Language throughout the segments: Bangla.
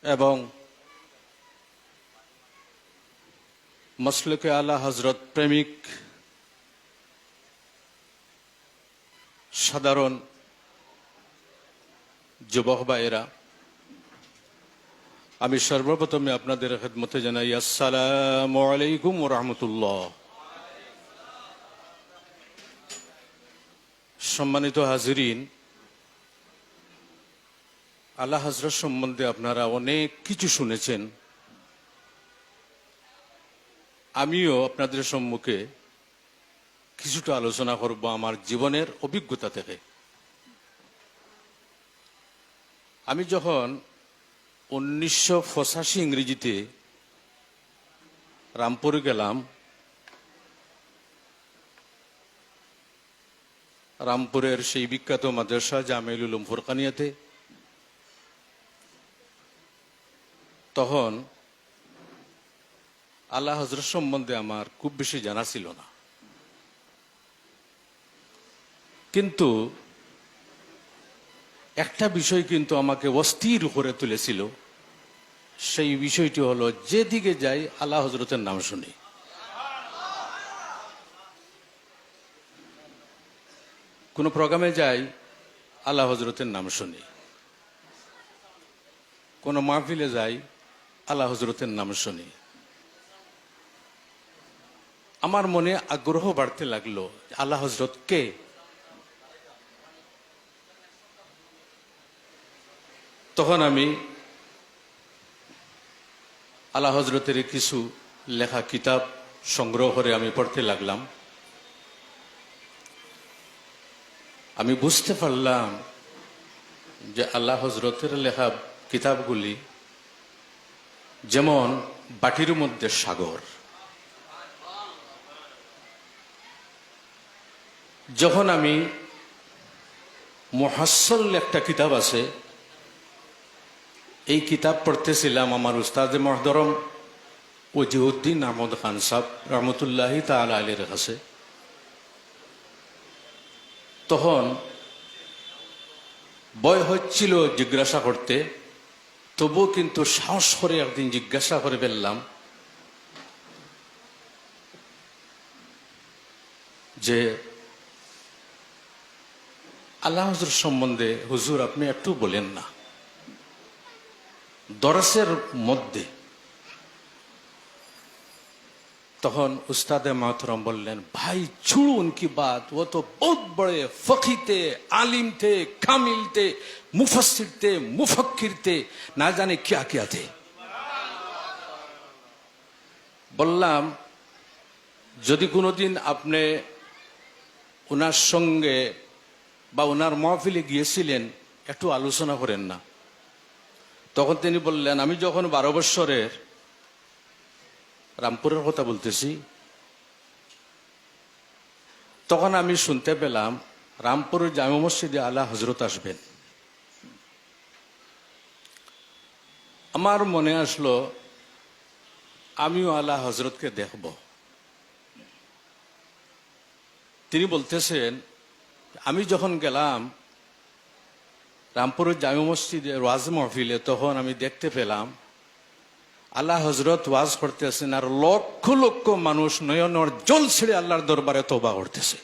এবং মসলকে আলা হজরত প্রেমিক সাধারণ যুবক ভাইয়েরা, আমি সর্বপ্রথমে আপনাদের খেদমতে জানাই আসসালামু আলাইকুম ওয়া রাহমাতুল্লাহ। সম্মানিত হাজিরিন, আলা হযরত সম্বন্ধে আপনারা অনেক কিছু শুনেছেন। আমিও আপনাদের সম্মুখে কিছুটা আলোচনা করব আমার জীবনের অভিজ্ঞতা থেকে। আমি যখন 1985 ইংরেজিতে রামপুরে গেলাম, রামপুরের সেই বিখ্যাত মাদ্রাসা জামিউল উলুম ফুরকানিয়াতে, তখন আলা হযরত সম্বন্ধে আমার খুব বেশি জানা ছিল না, কিন্তু একটা বিষয় কিন্তু আমাকে অস্থির করে তুলেছিল। সেই বিষয়টি হলো, যেদিকে যাই আলা হযরতের নাম শুনি। কোন প্রোগ্রামে যাই আলা হযরতের নাম শুনি, কোন মাহফিলে যাই আলা হযরতের নাম শুনি। আমার মনে আগ্রহ বাড়তে লাগলো, আলা হযরত কে? তখন আমি আলা হযরতের কিছু লেখা কিতাব সংগ্রহ করে আমি পড়তে লাগলাম। আমি বুঝতে পারলাম যে আলা হযরতের লেখা কিতাবগুলি যেমন বাটির মধ্যে সাগর। যখন আমি মুহাসসল একটা কিতাব আছে, এই কিতাব পড়তেছিলাম আমার উস্তাদে মুহতারাম ওজিউদ্দিন আহমদ খান সাহেব রহমতুল্লাহি তাআলা আলাইহির কাছে। তখন ভয় হচ্ছিল জিজ্ঞাসা করতে, তবুও কিন্তু সাহস করে একদিন জিজ্ঞাসা করে ফেললাম যে আল্লাহ হযরত সম্বন্ধে হুজুর আপনি একটু বলেন না। দরসের মধ্যে তখন উস্তাদে मोहतरम বললেন, भाई छोड़ो उनकी बात, वो तो बहुत बड़े फकीह थे, आलिम थे, कामिल थे, मुफस्सिर थे, मुफक्किर थे, ना जाने क्या क्या थे। বললাম, যদি কোনোদিন আপনি ওনার সঙ্গে বা ওনার মাহফিলে গিয়েছিলেন, একটু আলোচনা করেন না। তখন তিনি বললেন, আমি যখন 12 বছরের, রামপুরের কথা বলতেছি, তখন আমি শুনতে পেলাম রামপুরের জামে মসজিদে আলা হযরত আসবেন। আমার মনে আসলো আমিও আলা হযরতকে দেখব। তিনি বলতেছেন, আমি যখন গেলাম রামপুরের জামে মসজিদে ওয়াজ মাহফিলে, তখন আমি দেখতে পেলাম আল্লাহ হযরত ওয়াজ করতেছেন আর লক্ষ লক্ষ মানুষ নয়নের জল ছেড়ে আল্লাহর দরবারে তওবা করতেছে।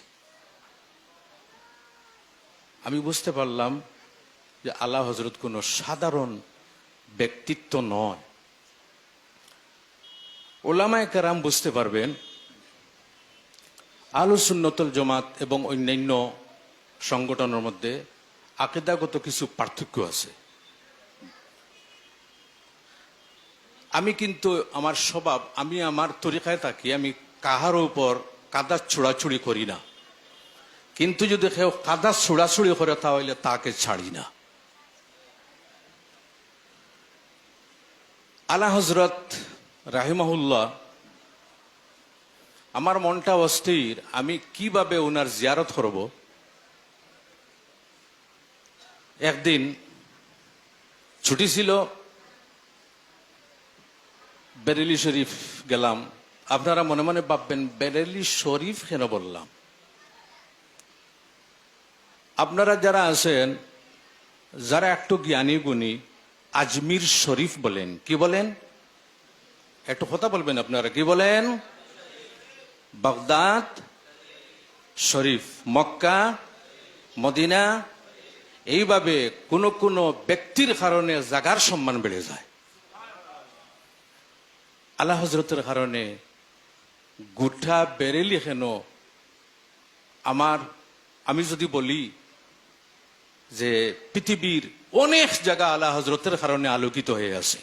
আমি বুঝতে পারলাম যে আল্লাহ হযরত কোনো সাধারণ ব্যক্তিত্ব নয়। উলামায়ে কেরাম বুঝতে পারবেন, আহলুস সুন্নাতুল জামাত এবং অন্যান্য সংগঠনের মধ্যে আকীদাগত কিছু পার্থক্য আছে। আমি কিন্তু আমার স্বভাব, আমি আমার তরিকায় থাকি, আমি কাহার উপর কাদা ছোড়াছুড়ি করি না, কিন্তু যদি কেউ কাদা ছোড়াছুড়ি করে তাহলে তাকে ছাড়ি না। আলা হযরত রাহিমাহুল্লাহ, আমার মনটা অস্থির, আমি কিভাবে ওনার জিয়ারত করব। একদিন ছুটি ছিল, বেরেলি শরীফ গেলাম। আপনারা মনে মনে ভাববেন বেরেলি শরীফ কেন বললাম। আপনারা যারা আছেন, যারা একটু জ্ঞানী গুণী, আজমির শরীফ বলেন। কি বলেন? একটু কথা বলবেন আপনারা, কি বলেন? বাগদাদ শরীফ, মক্কা, মদিনা। এইভাবে কোন কোন ব্যক্তির কারণে জাগার সম্মান বেড়ে যায়, আলা হজরতের কারণে গোটা বেরেলি কেন। আমি যদি বলি যে পৃথিবীর অনেক জায়গা আলা হজরতের কারণে আলোকিত হয়ে আছে।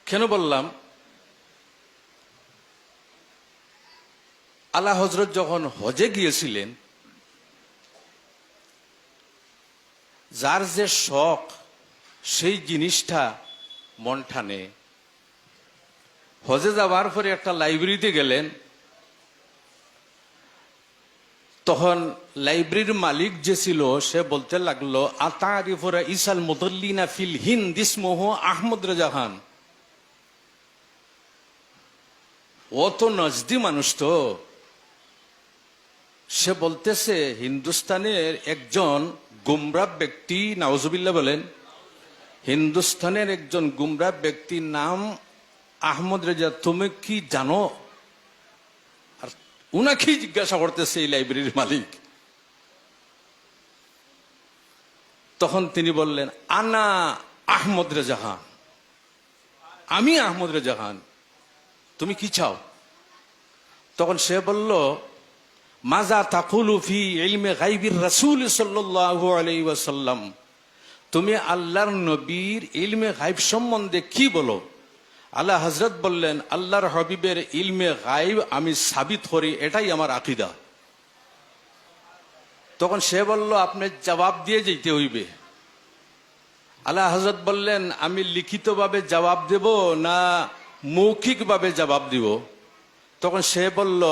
কেন বললাম? আলা হজরত যখন হজে গিয়েছিলেন, যার যে শখ সেই জিনিসটা মন টানে। হজে যাওয়ার পরে একটা লাইব্রেরিতে গেলেন, তখন লাইব্রেরির মালিক যে ছিল সে বলতে লাগলো, আতারিফুরা ইসাল মুদল্লিনা ফিল হিন্দ ইসমুহু আহমদ রেজা খান। ও তো নজদি মানুষ, তো সে বলতেছে হিন্দুস্তানের একজন গুমরাহ ব্যক্তি, নাউজুবিল্লাহ বলেন, হিন্দুস্তানের একজন গুমরাহ ব্যক্তির নাম আহমদ রেজা, তুমি কি জানো? আর উনাকেই জিজ্ঞাসা করতেছে এই লাইব্রেরির মালিক। তখন তিনি বললেন, আনা আহমদ রেজা খান, আমি আহমদ রেজা খান, তুমি কি চাও? তখন সে বলল, মাজা তাকুলু ফি ইলমে গায়বির রাসূল সাল্লাল্লাহু আলাইহি ওয়াসাল্লাম, তুমি আল্লাহর নবীর ইলমে গায়ব সম্বন্ধে কি বলো? আলা হযরত বললেন, আল্লাহর হাবিবের ইলমে গায়ব আমি সাবিত করি, এটাই আমার আকীদা। তখন সে বলল, আপনি জবাব দিয়ে যেতে হইবে। আলা হযরত বললেন, আমি লিখিতভাবে জবাব দেব না মৌখিকভাবে জবাব দিব? তখন সে বলল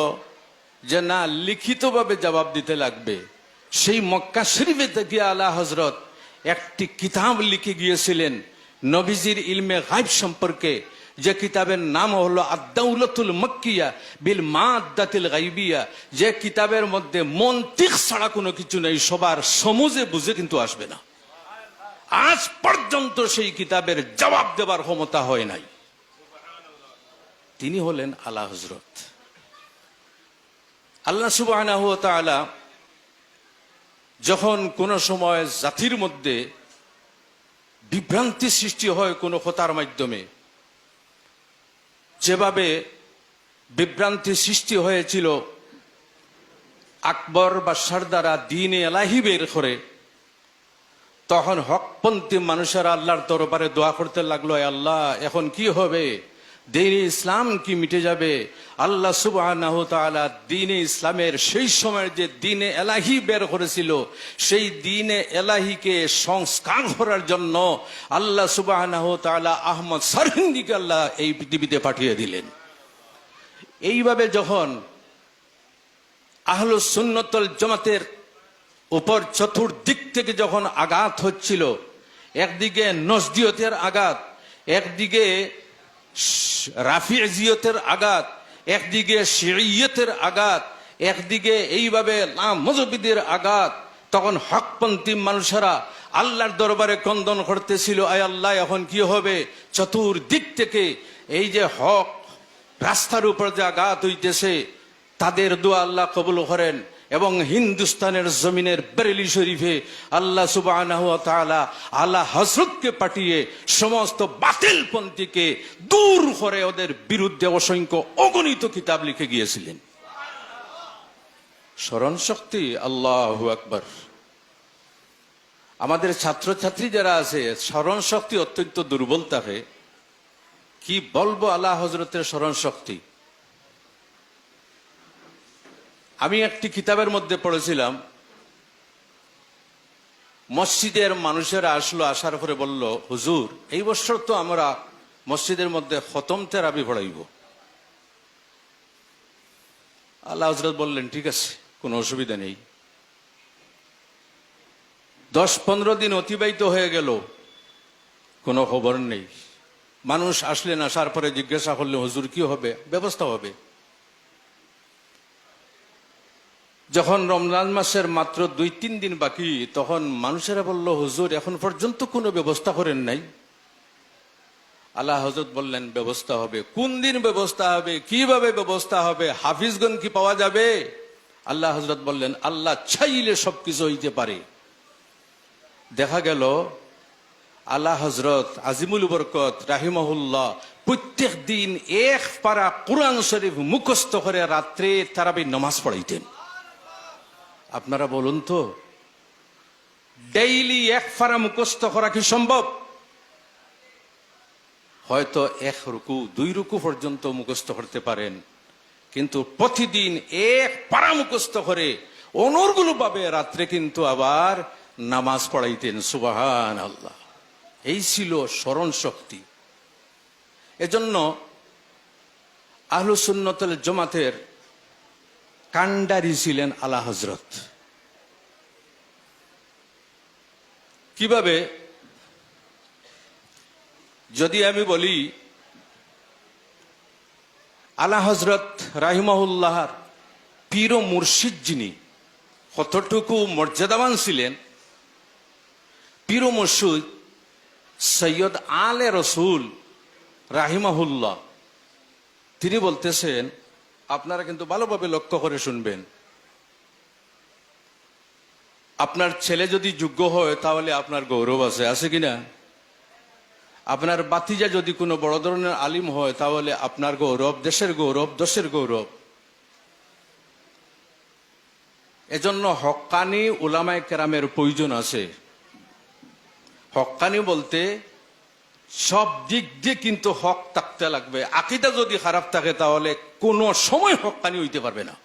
যে না, লিখিতভাবে জবাব দিতে লাগবে। সেই মক্কা শরীফে থেকে আলা হযরত একটি কিতাব লিখে গিয়েছিলেন নবীজির ইলমে গায়ব সম্পর্কে, যে কিতাবের নাম হলো আদ-দাওলাতুল মাক্কিয়া বিল মাদ্দাতিল গায়বিয়া। যে কিতাবের মধ্যে মন্তিক ছাড়া কোনো কিছু নেই, সবার সমুজে বুঝে কিন্তু আসবে না। আজ পর্যন্ত সেই কিতাবের জবাব দেবার ক্ষমতা হয় নাই। তিনি হলেন আলা হযরত। আল্লাহ সুবহানাহু ওয়া তাআলা যখন কোন সময় জাতির মধ্যে বিভ্রান্তি সৃষ্টি হয় কোনো কথার মাধ্যমে, যেভাবে বিভ্রান্তি সৃষ্টি হয়েছিল আকবর বাদশার দ্বারা দ্বীনে এলাহি বের করে, তখন হকপন্থী মানুষেরা আল্লাহর দরবারে দোয়া করতে লাগলো, আল্লাহ এখন কি হবে? দ্বীনে ইসলাম কি মিটে যাবে? আল্লাহ সুবহানাহু ওয়া তাআলা দ্বীনে ইসলামের সেই সময়ের যে দ্বীনে এলাহি বের করেছিল, সেই দ্বীনে এলাহিকে সংস্কার করার জন্য আল্লাহ সুবহানাহু ওয়া তাআলা আহমদ সরহিন্দিকে আল্লাহ এই পৃথিবীতে পাঠিয়ে দিলেন। এইভাবে যখন আহলুস সুন্নাতুল জামাতের উপর চতুর্দিক থেকে যখন আঘাত হচ্ছিল, একদিকে নজদিয়তের আঘাত, একদিকে রাফিজিয়তের আঘাত, একদিকে শিইয়তের আঘাত, একদিকে এইভাবে লামজবিদের আঘাত, তখন হকপন্থী মানুষেরা আল্লাহর দরবারে ক্রন্দন করতেছিল, আয় আল্লাহ এখন কি হবে? চতুর্দিক থেকে এই যে হক রাস্তার উপর যে আঘাত হইতেছে, তাদের দোয়া আল্লাহ কবুল করেন। এবং হিন্দুস্তানের জমিনের বেরেলি শরীফে আল্লাহ সুবহানাহু ওয়া তাআলা আলা হযরতকে পাঠিয়ে সমস্ত বাতিল পন্থীকে দূর করে ওদের বিরুদ্ধে অসংখ্য অগণিত কিতাব লিখে গিয়েছিলেন। স্মরণ শক্তি, আল্লাহু আকবার। আমাদের ছাত্রছাত্রী যারা আছে, স্মরণ শক্তি অত্যন্ত দুর্বল থাকে। কি বলবো আলা হযরতের স্মরণ শক্তি। আমি একটি কিতাবের মধ্যে পড়েছিলাম, মসজিদের মানুষেরা আসলো, আসার পরে বলল, হুজুর এই বছর তো আমরা মসজিদের মধ্যে খতম তেরাবি পড়াইব। আল্লাহ হযরত বললেন, ঠিক আছে, কোনো অসুবিধা নেই। 10-15 দিন অতিবাহিত হয়ে গেল, কোনো খবর নেই। মানুষ আসলেন, আসার পরে জিজ্ঞাসা করলেন, হুজুর কি হবে? ব্যবস্থা হবে। যখন রমজান মাসের মাত্র 2-3 দিন বাকি, তখন মানুষেরা বলল, হুজুর এখন পর্যন্ত কোনো ব্যবস্থা করেন নাই। আল্লাহ হযরত বললেন, ব্যবস্থা হবে। কোন দিন ব্যবস্থা হবে, কিভাবে ব্যবস্থা হবে, হাফিজগণ কি পাওয়া যাবে? আল্লাহ হযরত বললেন, আল্লাহ চাইলে সবকিছু হইতে পারে। দেখা গেল আল্লাহ হযরত আজিমুল বরকত রাহিমাহুল্লাহ প্রত্যেক দিন এক পারা কুরআন শরীফ মুখস্থ করে রাত্রে তারাবির নামাজ পড়াইতেন। আপনারা বলুন তো, ডেইলি এক পারা মুখস্থ করা কি সম্ভব? হয়তো 1 রুকু 2 রুকু পর্যন্ত মুখস্থ করতে পারেন, কিন্তু প্রতিদিন এক পারা মুখস্থ করে অনর্গল ভাবে রাত্রে কিন্তু আবার নামাজ পড়াইতেন। সুবহানাল্লাহ। এই ছিল স্মরণ শক্তি। এজন্য আহলুস সুন্নাত ওয়াল জামাতের কান্ডারি ছিলেন আলা হযরত। কিভাবে? যদি আমি বলি, আলা হযরত রাহিমাহুল্লাহর পীর ও মুর্শিদ যিনি কতটুকু মর্যাদাবান ছিলেন, পীর ও মুর্শিদ সৈয়দ আলে রসুল রাহিমাহুল্লাহ, তিনি বলতেছেন, আপনারা কিন্তু ভালোভাবে লক্ষ্য করে শুনবেন, আপনার ছেলে যদি যোগ্য হয় তাহলে আপনার গৌরব আছে, আছে কিনা? আপনার বাতিজা যদি কোনো বড় ধরনের আলিম হয় তাহলে আপনার গৌরব, দেশের গৌরব, দশের গৌরব। এজন্য হক্কানি উলামায়ে কেরামের প্রয়োজন আছে। হক্কানি বলতে সব দিক দিয়ে কিন্তু হক থাকতে লাগবে। আকীদা যদি খারাপ থাকে তাহলে কোনো সময় হক্কানি হইতে পারবে না।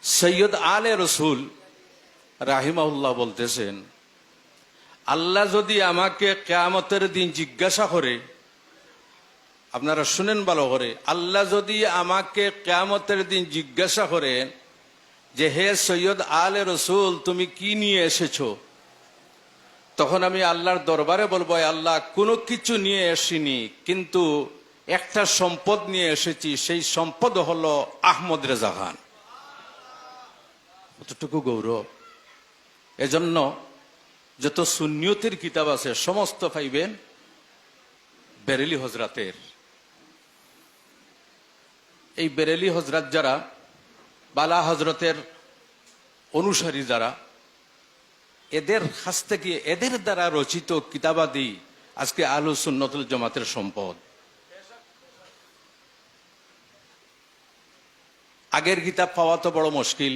সৈয়দ আলে রসুল রাহিমাহুল্লাহ বলতেছেন, আল্লাহ যদি আমাকে কিয়ামতের দিন জিজ্ঞাসা করে, আপনারা শুনেন ভালো করে, আল্লাহ যদি আমাকে কিয়ামতের দিন জিজ্ঞাসা করেন যে হে সৈয়দ আলে রসুল তুমি কি নিয়ে এসেছো, তখন আমি আল্লাহর দরবারে বলবো, আল্লাহ কোনো কিছু নিয়ে আসিনি, কিন্তু একটা সম্পদ নিয়ে এসেছি, সেই সম্পদ হলো আহমদ রেজা খান। কতটুকু গৌরব! এজন্য যত সুন্নিয়তের কিতাব আছে সমস্ত পাইবেন বেরেলি হজরাতের। এই বেরেলি হজরত যারা, বালা হজরতের অনুসারী যারা, এদের কাছ থেকে, এদের দ্বারা রচিত কিতাবাদি আজকে আহলুস সুন্নাত ওয়াল জামাতের সম্পদ। আগের কিতাব পাওয়া তো বড় মুশকিল,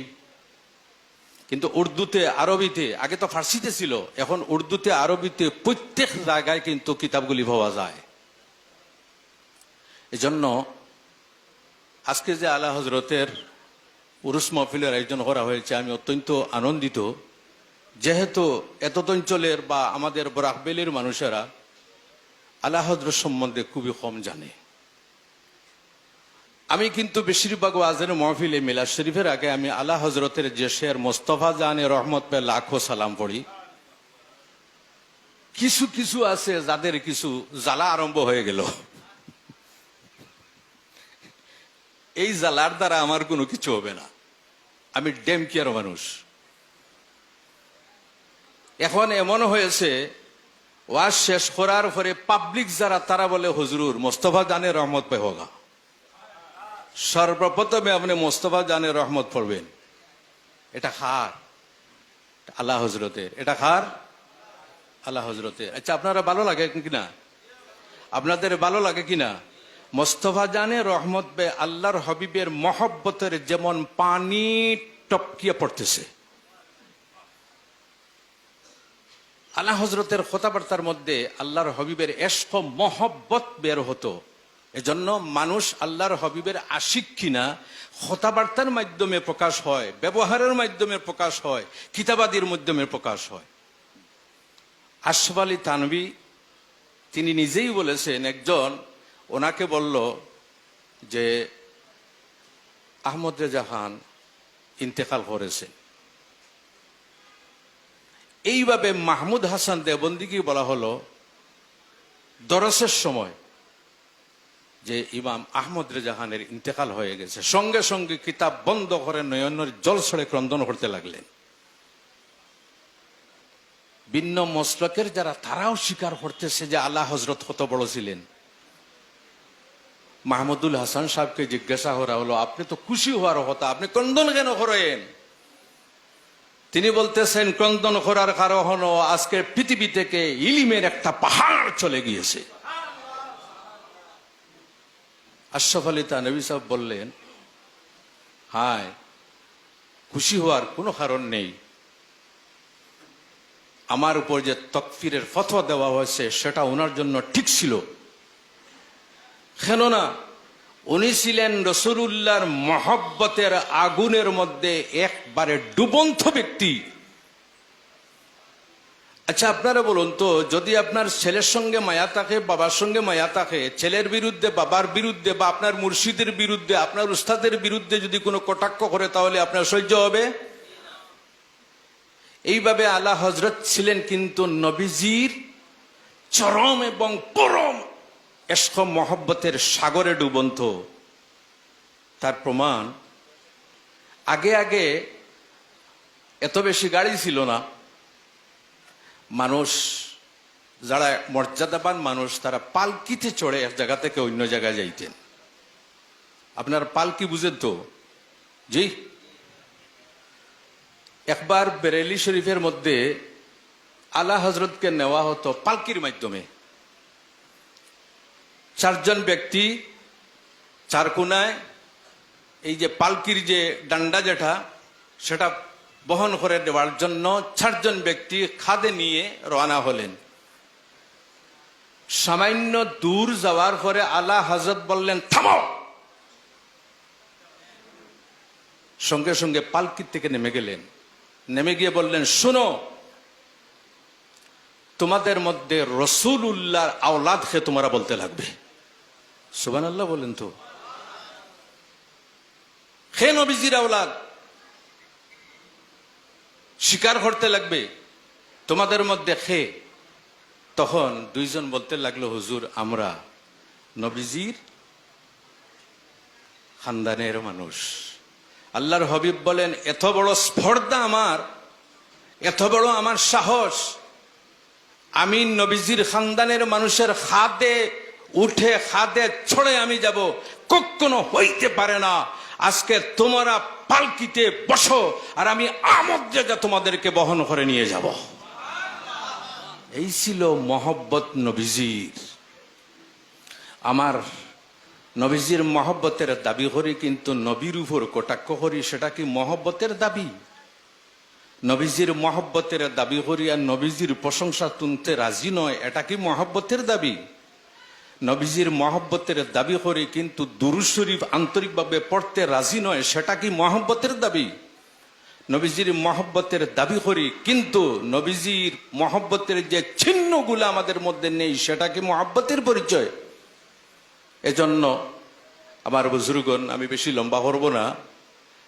কিন্তু উর্দুতে, আরবিতে, আগে তো ফার্সিতে ছিল, এখন উর্দুতে, আরবিতে প্রত্যেক জায়গায় কিন্তু কিতাবগুলি পাওয়া যায়। এজন্য আজকে যে আলা হজরতের উরুস মাহফিলের আয়োজন করা হয়েছে, আমি অত্যন্ত আনন্দিত। যেহেতু এত অঞ্চলের বা আমাদের বরাকবেলির মানুষেরা আলা হজরত সম্বন্ধে খুবই কম জানে। আমি কিন্তু বেশিরভাগ ওয়াজের মাহফিলে মিলাদ শরীফের আগে আমি আলা হজরতের যে শের মোস্তফা জানে রহমত পে লাখো সালাম পড়ি। কিছু কিছু আছে যাদের কিছু জ্বালা আরম্ভ হয়ে গেল, এই জ্বালার দ্বারা আমার কোনো কিছু হবে না, আমি ডেম কেয়ার মানুষ। এখন এমন হয়েছে, ওয়াজ শেষ করার পরে পাবলিক যারা, তারা বলে হুজুর মোস্তফা জানে রহমত পে হোগা। সর্বপ্রথমে আপনি মোস্তফা জানে রহমত পড়বেন। এটা খার আল্লাহ হজরতের, এটা খার আল্লাহ হজরতের। আচ্ছা, আপনারা ভালো লাগে কিনা? আপনাদের ভালো লাগে কিনা? মোস্তফা জানে রহমত বে আল্লাহর হাবিবের মহব্বতের যেমন পানি টপকিয়ে পড়তেছে, আল্লাহ হজরতের কথাবার্তার মধ্যে আল্লাহর হাবিবের এশক মহব্বত বের হতো। এজন্য মানুষ আল্লাহর হাবিবের আশিক কিনা কথাবার্তার মাধ্যমে প্রকাশ হয়, ব্যবহারের মাধ্যমে প্রকাশ হয়, কিতাবাদির মাধ্যমে প্রকাশ হয়। আশরাফ আলী থানভী তিনি নিজেই বলেছেন, একজন ওনাকে বলল যে আহমদ রেজা খান ইন্তেকাল করেছে। এইভাবে মাহমুদ হাসান দেওবন্দিকে বলা হলো দরসের সময় যে ইমাম আহমদ রেজা খানের ইন্তেকাল হয়ে গেছে, সঙ্গে সঙ্গে কিতাব বন্ধ করে নয়নের জল ছড়ে ক্রন্দন করতে লাগলেন। ভিন্ন মসলকের যারা, তারাও স্বীকার করতেছে যে আলা হজরত কত বড় ছিলেন। মাহমুদুল হাসান সাহেবকে জিজ্ঞাসা করা হলো, আপনি তো খুশি হওয়ার কথা, আপনি ক্রন্দন কেন করেন? তিনি বলতেছেন, ক্রন্দন করার কারণ হলো আজকে পৃথিবী থেকে ইলিমের একটা পাহাড় চলে গিয়েছে। আশরাফ আলী থানভী সাহেব বললেন, হায়, খুশি হওয়ার কোনো কারণ নেই। আমার উপর যে তাকফীরের ফতোয়া দেওয়া হয়েছে সেটা ওনার জন্য ঠিক ছিল। কেননা উনি ছিলেন রাসূলুল্লাহর মহব্বতের আগুনের মধ্যে একবারে ডুবন্ত ব্যক্তি। আচ্ছা, আপনারা বলুন তো, যদি আপনার ছেলের সঙ্গে মায়া থাকে, বাবার সঙ্গে মায়া থাকে, ছেলের বিরুদ্ধে, বাবার বিরুদ্ধে, বা আপনার মুর্শিদের বিরুদ্ধে, আপনার উস্তাদের বিরুদ্ধে যদি কোনো কটাক্ষ করে, তাহলে আপনার সহ্য হবে? এইভাবে আলা হজরত ছিলেন কিন্তু নবীজির চরম এবং পরম ইশক মহব্বতের সাগরে ডুবন্ত। তার প্রমাণ, আগে আগে এত বেশি গাড়ি ছিল না। মানুষ, যারা মর্যাদাবান মানুষ, তারা পালকিতে চড়ে এক জায়গা থেকে অন্য জায়গায় যাইতেন। আপনার পালকি বুঝেন তো? জি। একবার বেরেলি শরীফের মধ্যে আলা হজরতকে নেওয়া হতো পালকির মাধ্যমে। চারজন ব্যক্তি চার কোনায়, এই যে পালকির যে ডান্ডা যেটা, সেটা বহন করে দেওয়ার জন্য চারজন ব্যক্তি খাদে নিয়ে রওনা হলেন। সামান্য দূর যাওয়ার পরে আলা হযরত বললেন, থামো। সঙ্গে সঙ্গে পালকির থেকে নেমে গেলেন। নেমে গিয়ে বললেন, শোনো, তোমাদের মধ্যে রাসূলুল্লাহর আওলাদকে তোমরা বলতে লাগবে। সুবহানাল্লাহ বলেন তো। হে নবীজির আওলাদ, স্বীকার করতে লাগবে তোমাদের মধ্যে খে। তখন দুইজন বলতে লাগলো, হুজুর, আমরা নবীজির খানদানের মানুষ। আল্লাহর হাবিব বলেন, এত বড় স্পর্ধা আমার, এত বড় আমার সাহস, আমি নবীজির খানদানের মানুষের খাদে উঠে খাদে ছড়ে আমি যাব? কখনো হইতে পারে না। আজকে তোমরা পালকিতে বসো, আর আমি আমদ জায়গা তোমাদেরকে বহন করে নিয়ে যাব। এই ছিল মহব্বত নবীজির। আমার নবীজির মহব্বতের দাবি করি, কিন্তু নবীর উপর কটাক্ষ করি, সেটা কি মহব্বতের দাবি? নবীজির মহব্বতের দাবি করি আর নবীজির প্রশংসা তুলতে রাজি নয়, এটা কি মহব্বতের দাবি? নবীজির মহব্বতের দাবি করি কিন্তু দুরূদ শরীফ আন্তরিকভাবে পড়তে রাজি নয়, সেটা কি মহব্বতের দাবি? নবীজির মহব্বতের দাবি করি কিন্তু নবীজির মহব্বতের যে চিহ্নগুলো আমাদের মধ্যে নেই, সেটা কি মহব্বতের পরিচয়? এজন্য আমার বুজুর্গণ, আমি বেশি লম্বা করব না,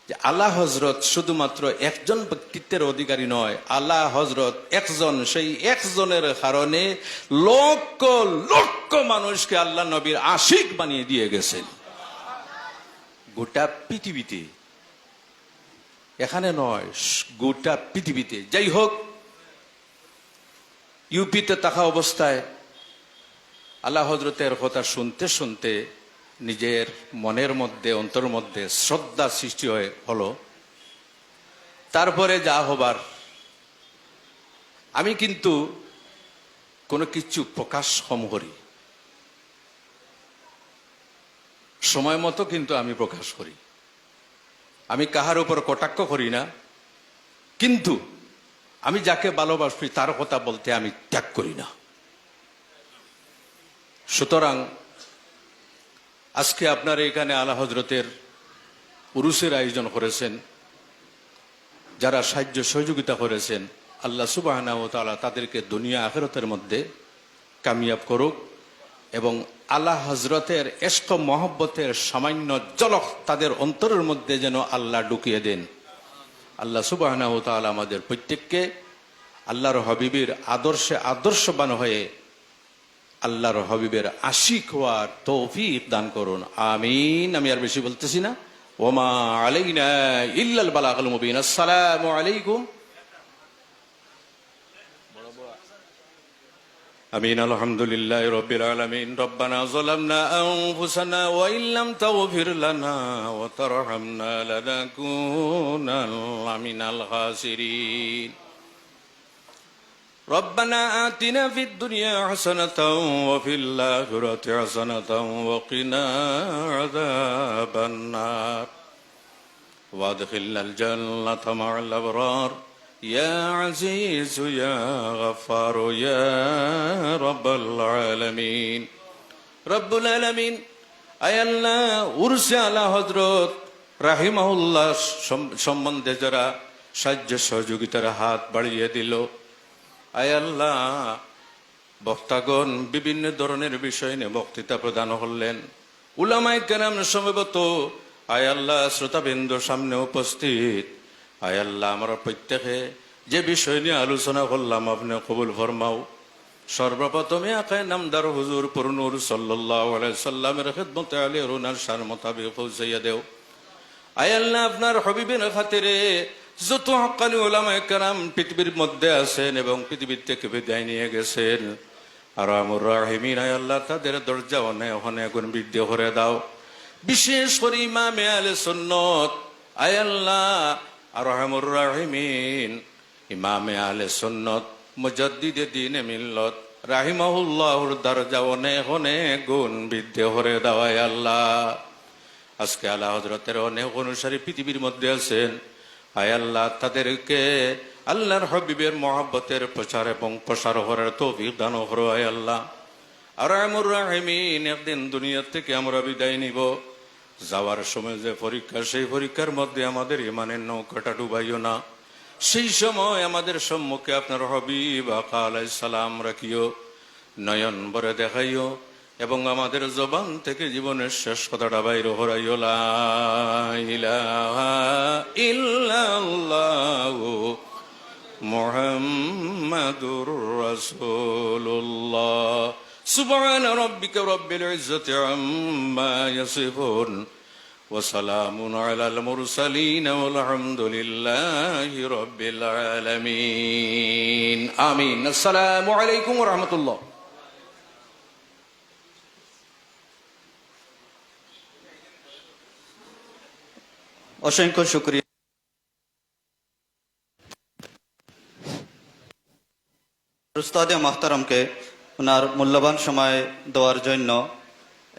যে আলা হজরত শুধুমাত্র একজন ব্যক্তিত্বের অধিকারী নয়। আলা হজরত একজন, সেই একজনের কারণে লক্ষ লক্ষ মানুষকে আল্লাহ নবীর আশিক বানিয়ে দিয়ে গেছেন গোটা পৃথিবীতে। এখানে নয়, গোটা পৃথিবীতে। যাই হোক, ইউপিতে থাকা অবস্থায় আল্লাহ হজরতের কথা শুনতে শুনতে নিজের মনের মধ্যে, অন্তর মধ্যে শ্রদ্ধা সৃষ্টি হলো। তারপরে যা হবার, আমি কিন্তু কোনো কিছু প্রকাশ কম করি, সময় মতো কিন্তু আমি প্রকাশ করি। আমি কাহার উপর কটাক্ষ করি না, কিন্তু আমি যাকে ভালোবাসি তার কথা বলতে আমি ত্যাগ করি না। সুতরাং আজকে আপনারা এখানে আলা হজরতের উরুসের আয়োজন করেছেন, যারা সাহায্য সহযোগিতা করেছেন, আল্লাহ সুবহানাহু ওয়া তাআলা তাদেরকে দুনিয়া আখিরাতের মধ্যে কামিয়াব করুক, এবং আলা হজরতের ইশক মহব্বতের সামান্য ঝলক তাদের অন্তরের মধ্যে যেন আল্লাহ ঢুকিয়ে দেন। আল্লাহ সুবহানাহু ওয়া তাআলা আমাদের প্রত্যেককে আল্লাহর হাবিবের আদর্শে আদর্শবান হয়ে আল্লাহর হাবিবের আশিক হওয়ার তৌফিক দান করুন, আমিন। আমি আর বেশি বলতেছি না। ওমা আলাইনা ইল্লাল বালাগুল মুবিন। আসসালামু আলাইকুম। আমিন। আলহামদুলিল্লাহি রাব্বিল আলামিন। রব্বানা যালামনা আনফুসানা ওয়া ইল্লাম তাগফির লানা ওয়া তারহামনা লানাকুনান্না মিনাল খাসিরিন। ربنا آتنا في الدنيا حسنة وفي الآخرة حسنة وقنا عذاب النار وادخلنا الجنة مع الأبرار يا عزيز يا غفار يا رب العالمين رب العالمين আয় আল্লাহ, উরসে আলা হযরত রাহিমাহুল্লাহ সম্বন্ধে যারা সাহায্য সহযোগিতার হাত বাড়িয়ে দিল, আয় আল্লাহ, বক্তাগণ বিভিন্ন ধরনের বিষয় নিয়ে বক্তৃতা প্রদান করলেন, উলামায়ে কেরাম সমবেত আয় আল্লাহ শ্রোতাবৃন্দ সামনে উপস্থিত, আয় আল্লাহ আমরা প্রত্যেকে যে বিষয় নিয়ে আলোচনা করলাম আপনি কবুল ফরমাও। সর্বপ্রথমে আকায় নামদার হুজুর পুরনুর সাল্লাল্লাহু আলাইহি সাল্লামের খিদমতে আলী রুনার শান মোতাবেক পৌঁছাইয়া দেও। আয় আল্লাহ আপনার হাবিবের খাতিরে যত হক্কানি উলামায়ে কেরাম পৃথিবীর মধ্যে আছেন এবং পৃথিবীর থেকে বিদায় নিয়ে গেছেন, আর আমর রাহিমিন আয় আল্লাহ তাদের দরজা অনেক অনেক গুণ বৃদ্ধি করে দাও। বিশেষ করে ইমামে আহলে সুন্নাত আয় আল্লাহ আর আমর রাহিমিন ইমামে আহলে সুন্নাত মুজাদ্দিদে দ্বীনে মিল্লাত রাহিমাহুল্লাহর দরজা অনেক অনেক গুণ বৃদ্ধি করে দাও। আয় আল্লাহ আজকে আলা হযরতের অনেক অনুসারী পৃথিবীর মধ্যে আছেন, আয় আল্লাহ তাদেরকে আল্লাহর হাবিবের মহব্বতের প্রচার এবং প্রসার করার তৌফিক দান করো। আয় আল্লাহ আর আমর রাহিমিন একদিন দুনিয়া থেকে আমরা বিদায় নিব, যাওয়ার সময় যে পরীক্ষা, সেই পরীক্ষার মধ্যে আমাদের ইমানের নৌকাটা ডুবাইও না। সেই সময় আমাদের সম্মুখে আপনার হাবিব আকা আলাইহিস সালাম রাখিও, নয়ন ভরে দেখাইও এবং আমাদের জবান থেকে জীবনের শেষ কথাটা বাইর হরাইও, লা ইলাহা ইল্লাল্লাহু মুহাম্মাদুর রাসূলুল্লাহ। সুবহান রাব্বিকা রাব্বিল ইজ্জাতি আম্মা ইয়াসিফুন ওয়া সালামুন আলাল মুরসালিন ওয়াল হামদুলিল্লাহি রাব্বিল আলামিন। আমিন। আসসালামু আলাইকুম ওয়া রাহমাতুল্লাহ। অসংখ্য শুকরিয়া উস্তাদে মাহতারামকে ওনার মূল্যবান সময় দেওয়ার জন্য।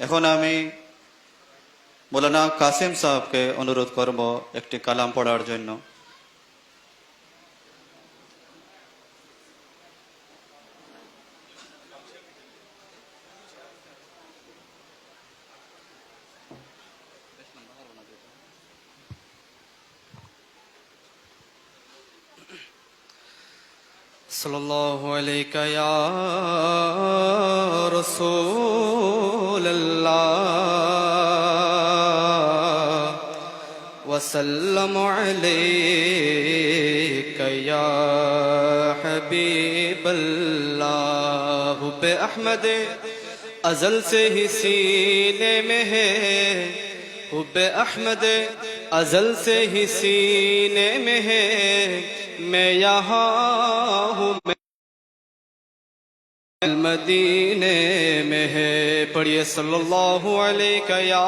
এখন আমি মৌলানা কাসিম সাহেবকে অনুরোধ করব একটি কালাম পড়ার জন্য। सल्लल्लाहु अलैका या रसूल अल्लाह वसल्लम अलैका या हबीब अल्लाह। हुब्बे अहमद अज़ल से ही सीने में है, हुब्बे अहमद अज़ल से ही सीने में है, मैं यहाँ हूँ मदीने में है। पढ़िए सल्लल्लाहु अलैहि या